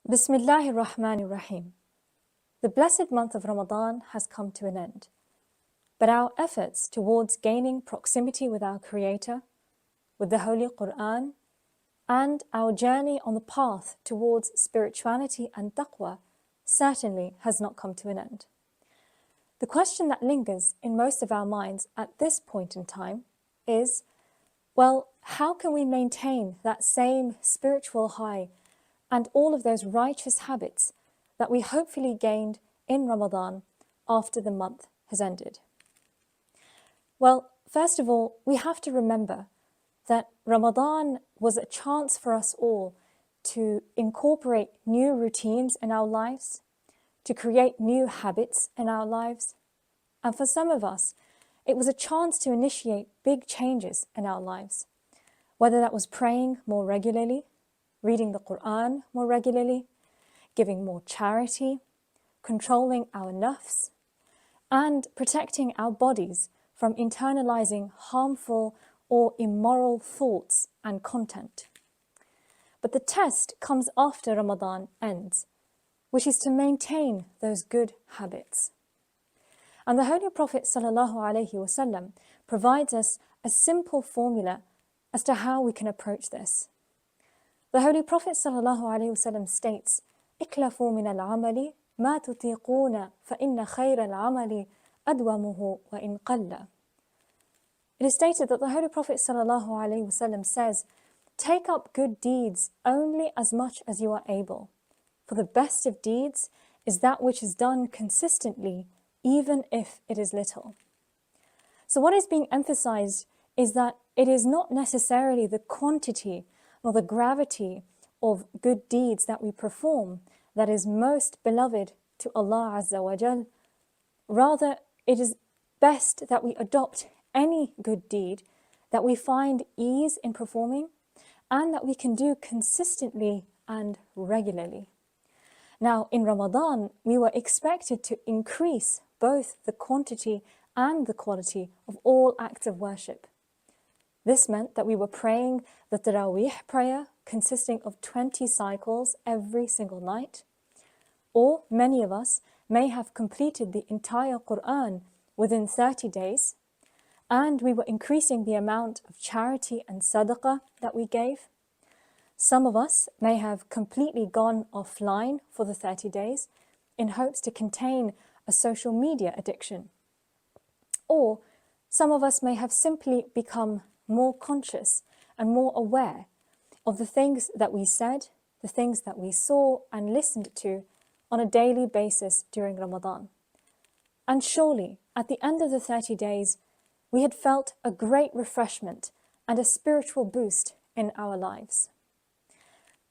Bismillahir Rahmanir Rahim. The blessed month of Ramadan has come to an end, but our efforts towards gaining proximity with our Creator, with the Holy Quran, and our journey on the path towards spirituality and taqwa certainly has not come to an end. The question that lingers in most of our minds at this point in time is, well, how can we maintain that same spiritual high and all of those righteous habits that we hopefully gained in Ramadan after the month has ended? Well, first of all, we have to remember that Ramadan was a chance for us all to incorporate new routines in our lives, to create new habits in our lives. And for some of us, it was a chance to initiate big changes in our lives, whether that was praying more regularly, reading the Quran more regularly, giving more charity, controlling our nafs, and protecting our bodies from internalizing harmful or immoral thoughts and content. But the test comes after Ramadan ends, which is to maintain those good habits. And the Holy Prophet ﷺ provides us a simple formula as to how we can approach this. The Holy Prophet ﷺ states, "Iklafu min al-amali ma tutiquna fa inna khayra al-amali adwamuhu wa in qalla." It is stated that the Holy Prophet ﷺ says, "Take up good deeds only as much as you are able, for the best of deeds is that which is done consistently, even if it is little." So what is being emphasized is that it is not necessarily the quantity or the gravity of good deeds that we perform that is most beloved to Allah Azza wa Jal. Rather, it is best that we adopt any good deed that we find ease in performing and that we can do consistently and regularly. Now, in Ramadan, we were expected to increase both the quantity and the quality of all acts of worship. This meant that we were praying the Taraweeh prayer consisting of 20 cycles every single night, or many of us may have completed the entire Quran within 30 days, and we were increasing the amount of charity and sadaqah that we gave. Some of us may have completely gone offline for the 30 days in hopes to contain a social media addiction. Or some of us may have simply become more conscious and more aware of the things that we said, the things that we saw and listened to on a daily basis during Ramadan. And surely, at the end of the 30 days, we had felt a great refreshment and a spiritual boost in our lives.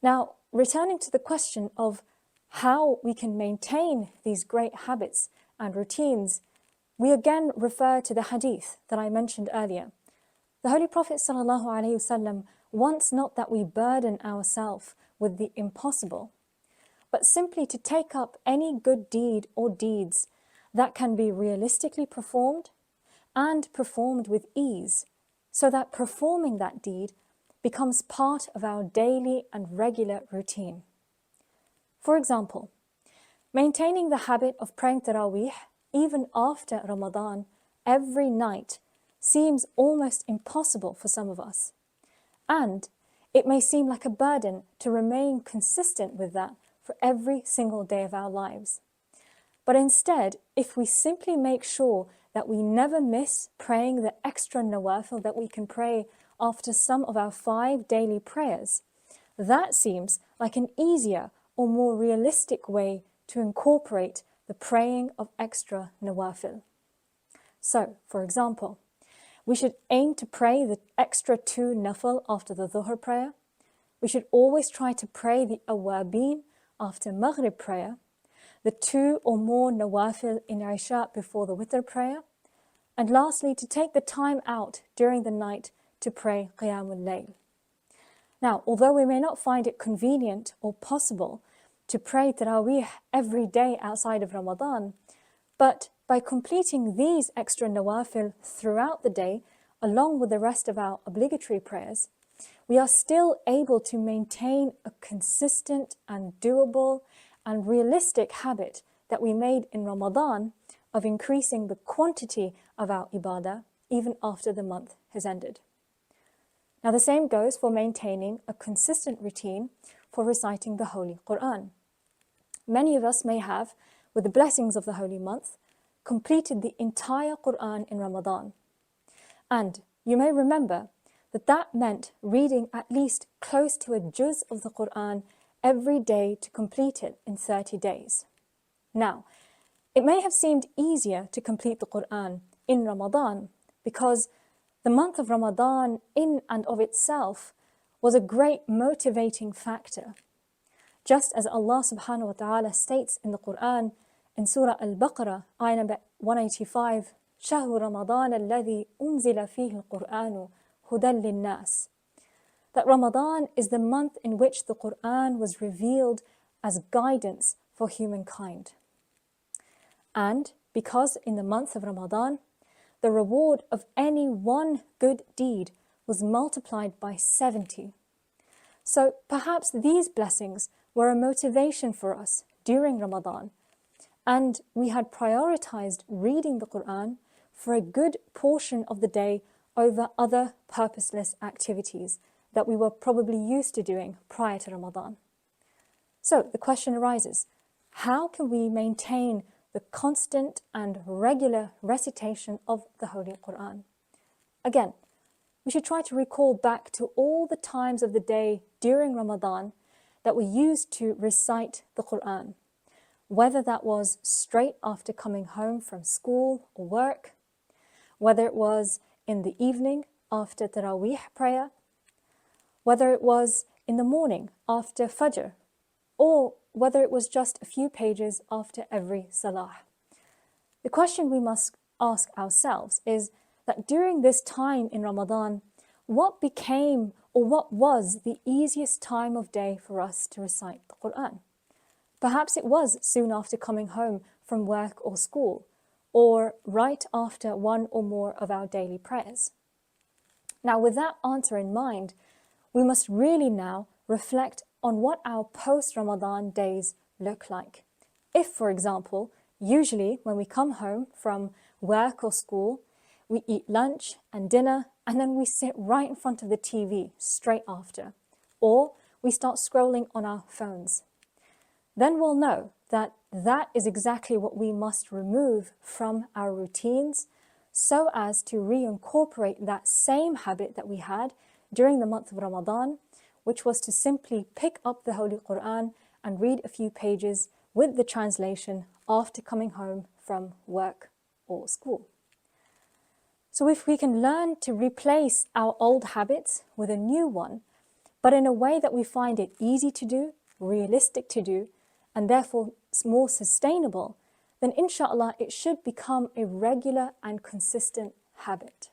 Now, returning to the question of how we can maintain these great habits and routines, we again refer to the hadith that I mentioned earlier. The Holy Prophet ﷺ wants not that we burden ourselves with the impossible, but simply to take up any good deed or deeds that can be realistically performed and performed with ease, so that performing that deed becomes part of our daily and regular routine. For example, maintaining the habit of praying Taraweeh even after Ramadan every night seems almost impossible for some of us. And it may seem like a burden to remain consistent with that for every single day of our lives. But instead, if we simply make sure that we never miss praying the extra nawafil that we can pray after some of our 5 daily prayers, that seems like an easier or more realistic way to incorporate the praying of extra nawafil. So, for example, we should aim to pray the extra 2 nafil after the dhuhr prayer. We should always try to pray the awabin after maghrib prayer, the 2 or more nawafil in Isha before the witr prayer, and lastly, to take the time out during the night to pray Qiyamul Layl. Now, although we may not find it convenient or possible to pray Taraweeh every day outside of Ramadan, but by completing these extra nawafil throughout the day, along with the rest of our obligatory prayers, we are still able to maintain a consistent and doable and realistic habit that we made in Ramadan of increasing the quantity of our ibadah even after the month has ended. Now the same goes for maintaining a consistent routine for reciting the Holy Quran. Many of us may have, with the blessings of the holy month, completed the entire Quran in Ramadan. And you may remember that that meant reading at least close to a juz of the Quran every day to complete it in 30 days. Now, it may have seemed easier to complete the Quran in Ramadan because the month of Ramadan in and of itself was a great motivating factor. Just as Allah subhanahu wa ta'ala states in the Quran in Surah Al-Baqarah, ayah number 185, شهر رمضان الذي أنزل فيه القرآن هدى للناس, that Ramadan is the month in which the Quran was revealed as guidance for humankind. And because in the month of Ramadan, the reward of any one good deed was multiplied by 70. So perhaps these blessings were a motivation for us during Ramadan, and we had prioritized reading the Quran for a good portion of the day over other purposeless activities that we were probably used to doing prior to Ramadan. So the question arises, how can we maintain the constant and regular recitation of the Holy Quran? Again, we should try to recall back to all the times of the day during Ramadan that we used to recite the Quran, whether that was straight after coming home from school or work, whether it was in the evening after Taraweeh prayer, whether it was in the morning after Fajr, or whether it was just a few pages after every Salah. The question we must ask ourselves is that during this time in Ramadan, what became or what was the easiest time of day for us to recite the Quran? Perhaps it was soon after coming home from work or school, or right after one or more of our daily prayers. Now, with that answer in mind, we must really now reflect on what our post-Ramadan days look like. If, for example, usually when we come home from work or school, we eat lunch and dinner, and then we sit right in front of the TV straight after, or we start scrolling on our phones, then we'll know that that is exactly what we must remove from our routines so as to reincorporate that same habit that we had during the month of Ramadan, which was to simply pick up the Holy Quran and read a few pages with the translation after coming home from work or school. So if we can learn to replace our old habits with a new one, but in a way that we find it easy to do, realistic to do, and therefore more sustainable, then inshallah it should become a regular and consistent habit.